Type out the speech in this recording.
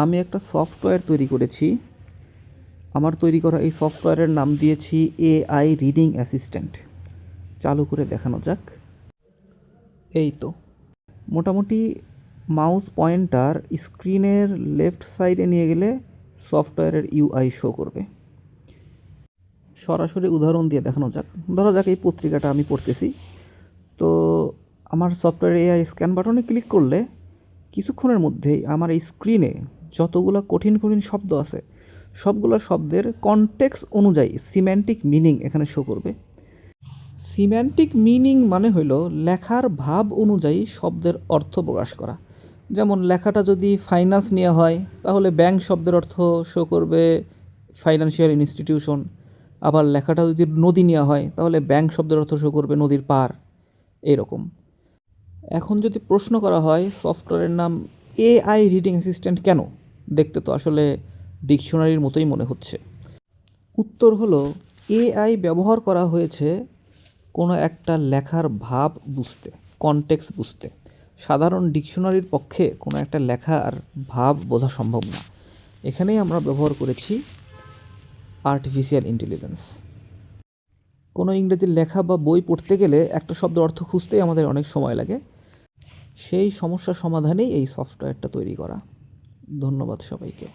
আমি একটা সফটওয়্যার তৈরি করেছি। আমার তৈরি করা এই সফটওয়্যারের নাম দিয়েছি এআই রিডিং অ্যাসিস্ট্যান্ট। চালু করে দেখানো যাক। এই তো মোটামুটি মাউস পয়েন্টার স্ক্রিনের লেফট সাইডে নিয়ে গেলে সফটওয়্যারের ইউআই শো করবে। সরাসরি উদাহরণ দিয়ে দেখানো যাক। ধরা যাক এই পত্রিকাটা আমি পড়তেছি। তো আমার সফটওয়্যার এআই স্ক্যান বাটনে ক্লিক করলে কিছুক্ষণের মধ্যেই আমার এই স্ক্রিনে যতগুলো কঠিন কঠিন শব্দ আছে সবগুলো শব্দের কনটেক্সট অনুযায়ী সিম্যান্টিক মিনিং এখানে শো করবে। সিম্যান্টিক মিনিং মানে হইল লেখার ভাব অনুযায়ী শব্দের অর্থ প্রকাশ করা। যেমন লেখাটা যদি ফাইন্যান্স নিয়ে হয় তাহলে ব্যাংক শব্দের অর্থ শো করবে ফাইন্যান্সিয়াল ইনস্টিটিউশন। আবার লেখাটা যদি নদী নেওয়া হয় তাহলে ব্যাংক শব্দের অর্থ শো করবে নদীর পার। এরকম। এখন যদি প্রশ্ন করা হয় সফটওয়্যারের নাম এআই রিডিং অ্যাসিস্ট্যান্ট কেন, দেখতে তো আসলে ডিকশনারির মতোই মনে হচ্ছে। উত্তর হলো এআই ব্যবহার করা হয়েছে কোনো একটা লেখার ভাব বুঝতে, কনটেক্সট বুঝতে। সাধারণ ডিকশনারির পক্ষে কোনো একটা লেখার ভাব বোঝা সম্ভব না। এখানেই আমরা ব্যবহার করেছি আর্টিফিশিয়াল ইন্টেলিজেন্স। কোনো ইংরেজির লেখা বা বই পড়তে গেলে একটা শব্দের অর্থ খুঁজতেই আমাদের অনেক সময় লাগে। সেই সমস্যা সমাধানেই এই সফটওয়্যারটা তৈরি করা। ধন্যবাদ সবাইকে।